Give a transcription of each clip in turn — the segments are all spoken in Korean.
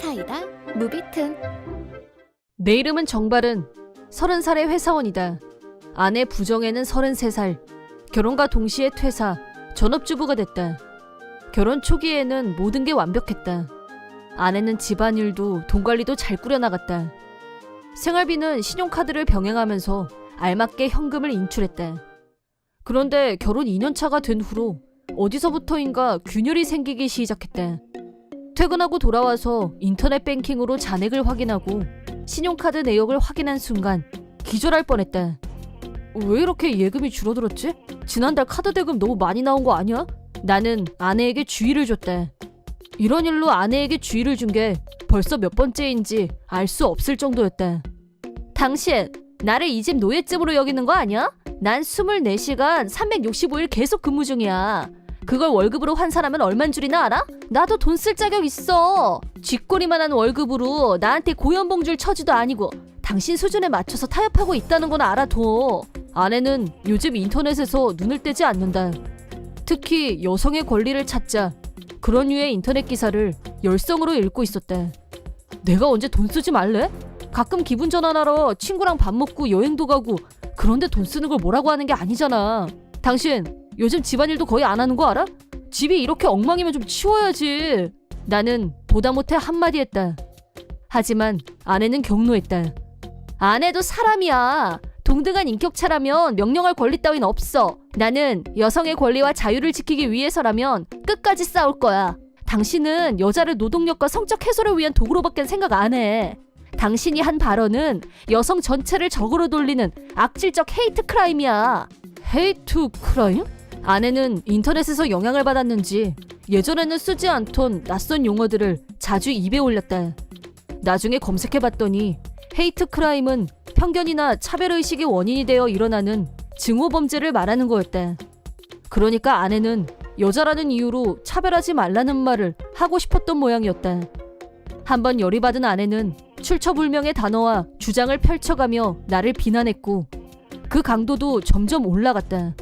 사이다 무비튼. 내 이름은 정발은 30살의 회사원이다. 아내 부정에는 33살. 결혼과 동시에 퇴사, 전업주부가 됐다. 결혼 초기에는 모든 게 완벽했다. 아내는 집안일도 돈 관리도 잘 꾸려나갔다. 생활비는 신용카드를 병행하면서 알맞게 현금을 인출했다. 그런데 결혼 2년차가 된 후로 어디서부터인가 균열이 생기기 시작했다. 퇴근하고 돌아와서 인터넷 뱅킹으로 잔액을 확인하고 신용카드 내역을 확인한 순간 기절할 뻔했다. 왜 이렇게 예금이 줄어들었지? 지난달 카드 대금 너무 많이 나온 거 아니야? 나는 아내에게 주의를 줬다. 이런 일로 아내에게 주의를 준 게 벌써 몇 번째인지 알 수 없을 정도였다. 당신, 나를 이 집 노예쯤으로 여기는 거 아니야? 난 24시간 365일 계속 근무 중이야. 그걸 월급으로 환산하면 얼만 줄이나 알아? 나도 돈 쓸 자격 있어. 쥐꼬리만한 월급으로 나한테 고연봉 줄 처지도 아니고 당신 수준에 맞춰서 타협하고 있다는 건 알아둬. 아내는 요즘 인터넷에서 눈을 떼지 않는다. 특히 여성의 권리를 찾자 그런 류의 인터넷 기사를 열성으로 읽고 있었다. 내가 언제 돈 쓰지 말래? 가끔 기분 전환하러 친구랑 밥 먹고 여행도 가고 그런데 돈 쓰는 걸 뭐라고 하는 게 아니잖아. 당신 요즘 집안일도 거의 안 하는 거 알아? 집이 이렇게 엉망이면 좀 치워야지. 나는 보다 못해 한마디 했다. 하지만 아내는 격노했다. 아내도 사람이야. 동등한 인격차라면 명령할 권리 따윈 없어. 나는 여성의 권리와 자유를 지키기 위해서라면 끝까지 싸울 거야. 당신은 여자를 노동력과 성적 해소를 위한 도구로밖에 생각 안 해. 당신이 한 발언은 여성 전체를 적으로 돌리는 악질적 헤이트 크라임이야. 헤이트 크라임? 아내는 인터넷에서 영향을 받았는지 예전에는 쓰지 않던 낯선 용어들을 자주 입에 올렸다. 나중에 검색해봤더니 헤이트 크라임은 편견이나 차별의식의 원인이 되어 일어나는 증오범죄를 말하는 거였다. 그러니까 아내는 여자라는 이유로 차별하지 말라는 말을 하고 싶었던 모양이었다. 한번 열이 받은 아내는 출처불명의 단어와 주장을 펼쳐가며 나를 비난했고 그 강도도 점점 올라갔다.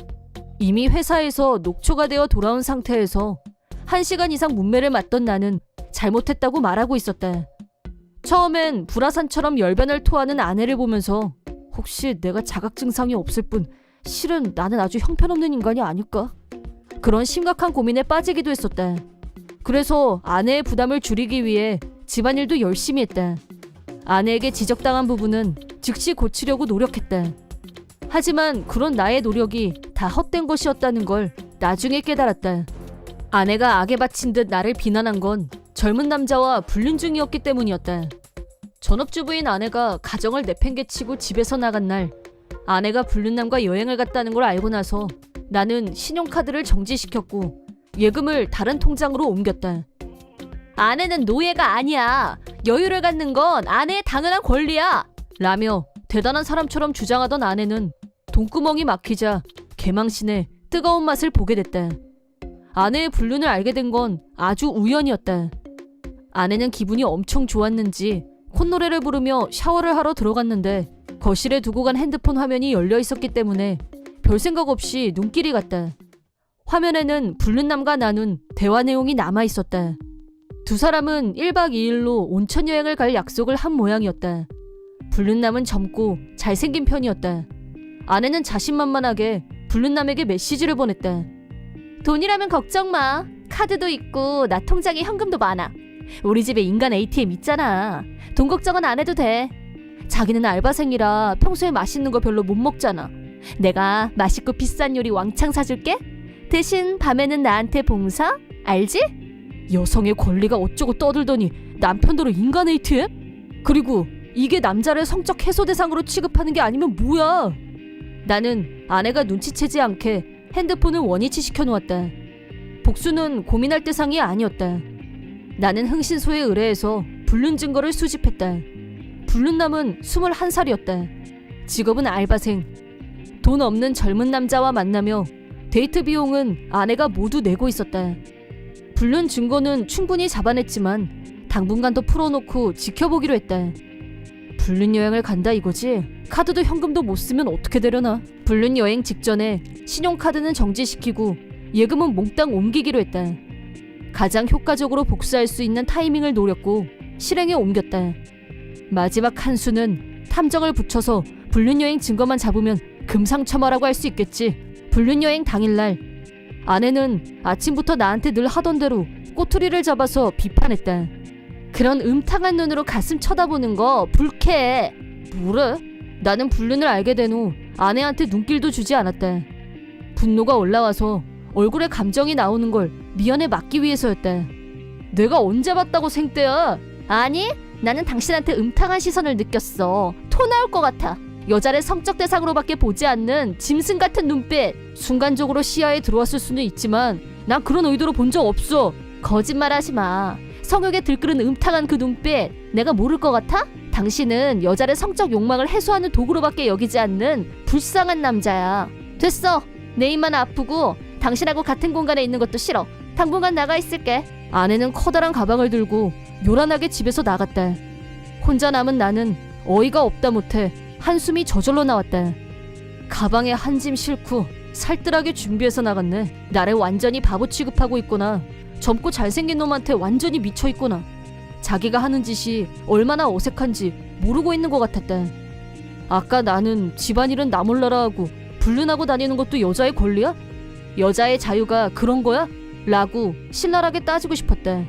이미 회사에서 녹초가 되어 돌아온 상태에서 1시간 이상 문매를 맞던 나는 잘못했다고 말하고 있었다. 처음엔 불화산처럼 열변을 토하는 아내를 보면서 혹시 내가 자각 증상이 없을 뿐 실은 나는 아주 형편없는 인간이 아닐까? 그런 심각한 고민에 빠지기도 했었다. 그래서 아내의 부담을 줄이기 위해 집안일도 열심히 했다. 아내에게 지적당한 부분은 즉시 고치려고 노력했다. 하지만 그런 나의 노력이 다 헛된 것이었다는 걸 나중에 깨달았다. 아내가 악에 바친 듯 나를 비난한 건 젊은 남자와 불륜 중이었기 때문이었다. 전업주부인 아내가 가정을 내팽개치고 집에서 나간 날 아내가 불륜남과 여행을 갔다는 걸 알고 나서 나는 신용카드를 정지시켰고 예금을 다른 통장으로 옮겼다. 아내는 노예가 아니야. 여유를 갖는 건 아내의 당연한 권리야. 라며 대단한 사람처럼 주장하던 아내는 돈구멍이 막히자 개망신의 뜨거운 맛을 보게 됐다. 아내의 불륜을 알게 된 건 아주 우연이었다. 아내는 기분이 엄청 좋았는지 콧노래를 부르며 샤워를 하러 들어갔는데 거실에 두고 간 핸드폰 화면이 열려 있었기 때문에 별 생각 없이 눈길이 갔다. 화면에는 불륜남과 나눈 대화 내용이 남아 있었다. 두 사람은 1박 2일로 온천 여행을 갈 약속을 한 모양이었다. 불륜남은 젊고 잘생긴 편이었다. 아내는 자신만만하게 불륜남에게 메시지를 보냈다. 돈이라면 걱정 마. 카드도 있고 나 통장에 현금도 많아. 우리 집에 인간 ATM 있잖아. 돈 걱정은 안 해도 돼. 자기는 알바생이라 평소에 맛있는 거 별로 못 먹잖아. 내가 맛있고 비싼 요리 왕창 사줄게. 대신 밤에는 나한테 봉사? 알지? 여성의 권리가 어쩌고 떠들더니 남편도로 인간 ATM? 그리고 이게 남자를 성적 해소 대상으로 취급하는 게 아니면 뭐야? 나는 아내가 눈치채지 않게 핸드폰을 원위치 시켜놓았다. 복수는 고민할 대상이 아니었다. 나는 흥신소에 의뢰해서 불륜 증거를 수집했다. 불륜남은 21살이었다. 직업은 알바생. 돈 없는 젊은 남자와 만나며 데이트 비용은 아내가 모두 내고 있었다. 불륜 증거는 충분히 잡아냈지만 당분간 더 풀어놓고 지켜보기로 했다. 불륜 여행을 간다 이거지? 카드도 현금도 못 쓰면 어떻게 되려나? 불륜 여행 직전에 신용카드는 정지시키고 예금은 몽땅 옮기기로 했다. 가장 효과적으로 복수할 수 있는 타이밍을 노렸고 실행에 옮겼다. 마지막 한 수는 탐정을 붙여서 불륜여행 증거만 잡으면 금상첨화라고 할 수 있겠지. 불륜여행 당일날 아내는 아침부터 나한테 늘 하던 대로 꼬투리를 잡아서 비판했다. 그런 음탕한 눈으로 가슴 쳐다보는 거 불쾌해. 뭐래? 나는 불륜을 알게 된 후 아내한테 눈길도 주지 않았다. 분노가 올라와서 얼굴에 감정이 나오는 걸 미연에 막기 위해서였다. 내가 언제 봤다고 생떼야? 아니, 나는 당신한테 음탕한 시선을 느꼈어. 토 나올 것 같아. 여자를 성적 대상으로밖에 보지 않는 짐승 같은 눈빛. 순간적으로 시야에 들어왔을 수는 있지만 난 그런 의도로 본 적 없어. 거짓말하지 마. 성욕에 들끓은 음탕한 그 눈빛 내가 모를 것 같아? 당신은 여자를 성적 욕망을 해소하는 도구로밖에 여기지 않는 불쌍한 남자야. 됐어. 내 입만 아프고 당신하고 같은 공간에 있는 것도 싫어. 당분간 나가 있을게. 아내는 커다란 가방을 들고 요란하게 집에서 나갔다. 혼자 남은 나는 어이가 없다 못해 한숨이 저절로 나왔다. 가방에 한 짐 싣고 살뜰하게 준비해서 나갔네. 나를 완전히 바보 취급하고 있거나 젊고 잘생긴 놈한테 완전히 미쳐있거나 자기가 하는 짓이 얼마나 어색한지 모르고 있는 것 같았다. 아까 나는 집안일은 나 몰라라 하고 불륜하고 다니는 것도 여자의 권리야? 여자의 자유가 그런 거야? 라고 신랄하게 따지고 싶었다.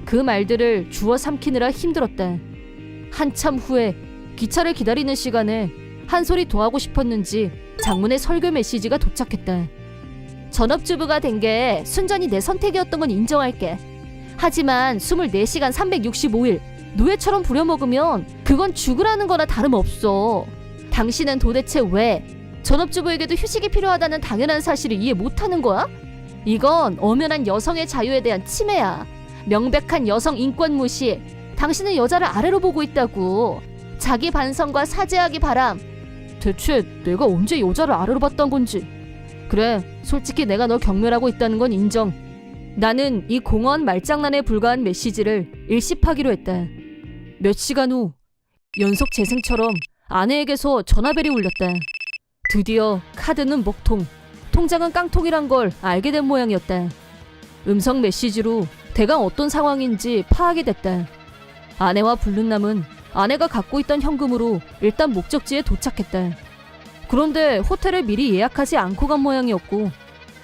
그 말들을 주워 삼키느라 힘들었다. 한참 후에 기차를 기다리는 시간에 한 소리 더 하고 싶었는지 장문의 설교 메시지가 도착했다. 전업주부가 된 게 순전히 내 선택이었던 건 인정할게. 하지만 24시간 365일 노예처럼 부려먹으면 그건 죽으라는 거나 다름없어. 당신은 도대체 왜 전업주부에게도 휴식이 필요하다는 당연한 사실을 이해 못하는 거야? 이건 엄연한 여성의 자유에 대한 침해야. 명백한 여성 인권 무시. 당신은 여자를 아래로 보고 있다고. 자기 반성과 사죄하기 바람. 대체 내가 언제 여자를 아래로 봤던 건지. 그래, 솔직히 내가 널 경멸하고 있다는 건 인정. 나는 이 공허한 말장난에 불과한 메시지를 일십하기로 했다. 몇 시간 후 연속 재생처럼 아내에게서 전화벨이 울렸다. 드디어 카드는 먹통, 통장은 깡통이란 걸 알게 된 모양이었다. 음성 메시지로 대강 어떤 상황인지 파악이 됐다. 아내와 불륜남은 아내가 갖고 있던 현금으로 일단 목적지에 도착했다. 그런데 호텔을 미리 예약하지 않고 간 모양이었고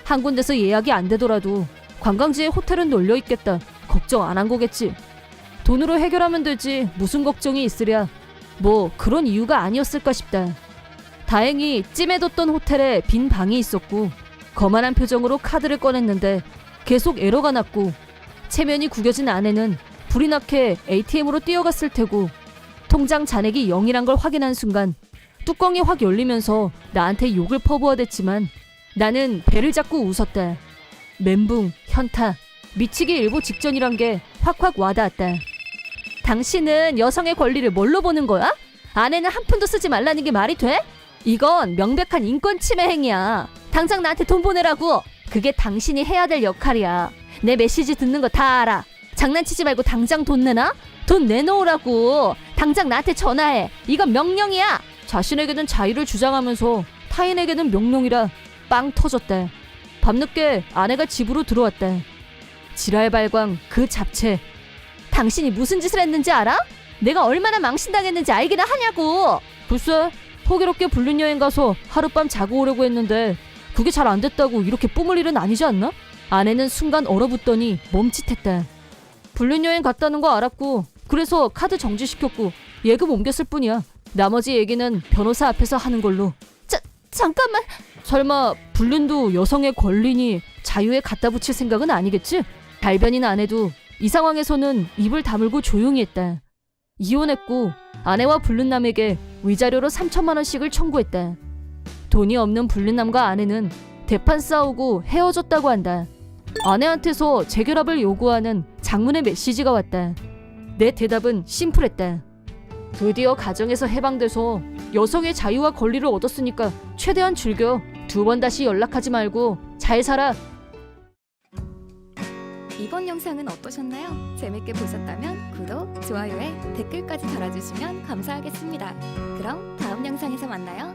한 군데서 예약이 안 되더라도 관광지에 호텔은 널려있겠다. 걱정 안 한 거겠지. 돈으로 해결하면 되지 무슨 걱정이 있으랴. 뭐 그런 이유가 아니었을까 싶다. 다행히 찜해뒀던 호텔에 빈 방이 있었고 거만한 표정으로 카드를 꺼냈는데 계속 에러가 났고 체면이 구겨진 아내는 불이 나게 ATM으로 뛰어갔을 테고 통장 잔액이 0이란 걸 확인한 순간 뚜껑이 확 열리면서 나한테 욕을 퍼부어댔지만 나는 배를 잡고 웃었다. 멘붕, 현타, 미치기 일보 직전이란 게 확확 와닿았다. 당신은 여성의 권리를 뭘로 보는 거야? 아내는 한 푼도 쓰지 말라는 게 말이 돼? 이건 명백한 인권 침해 행위야. 당장 나한테 돈 보내라고. 그게 당신이 해야 될 역할이야. 내 메시지 듣는 거 다 알아. 장난치지 말고 당장 돈 내놔? 돈 내놓으라고. 당장 나한테 전화해. 이건 명령이야. 자신에게는 자유를 주장하면서 타인에게는 명령이라 빵 터졌다. 밤늦게 아내가 집으로 들어왔다. 지랄발광 그 잡채. 당신이 무슨 짓을 했는지 알아? 내가 얼마나 망신당했는지 알기나 하냐고. 글쎄, 호기롭게 불륜여행 가서 하룻밤 자고 오려고 했는데 그게 잘 안 됐다고 이렇게 뿜을 일은 아니지 않나? 아내는 순간 얼어붙더니 멈칫했다. 불륜여행 갔다는 거 알았고 그래서 카드 정지시켰고 예금 옮겼을 뿐이야. 나머지 얘기는 변호사 앞에서 하는 걸로. 잠깐만. 설마 불륜도 여성의 권리니 자유에 갖다 붙일 생각은 아니겠지? 달변이나 안 해도 이 상황에서는 입을 다물고 조용히 했다. 이혼했고 아내와 불륜남에게 위자료로 3천만 원씩을 청구했다. 돈이 없는 불륜남과 아내는 대판 싸우고 헤어졌다고 한다. 아내한테서 재결합을 요구하는 장문의 메시지가 왔다. 내 대답은 심플했다. 드디어 가정에서 해방돼서 여성의 자유와 권리를 얻었으니까 최대한 즐겨. 2번 다시 연락하지 말고 잘 살아. 이번 영상은 어떠셨나요? 재밌게 보셨다면 구독, 좋아요에 댓글까지 달아주시면 감사하겠습니다. 그럼 다음 영상에서 만나요.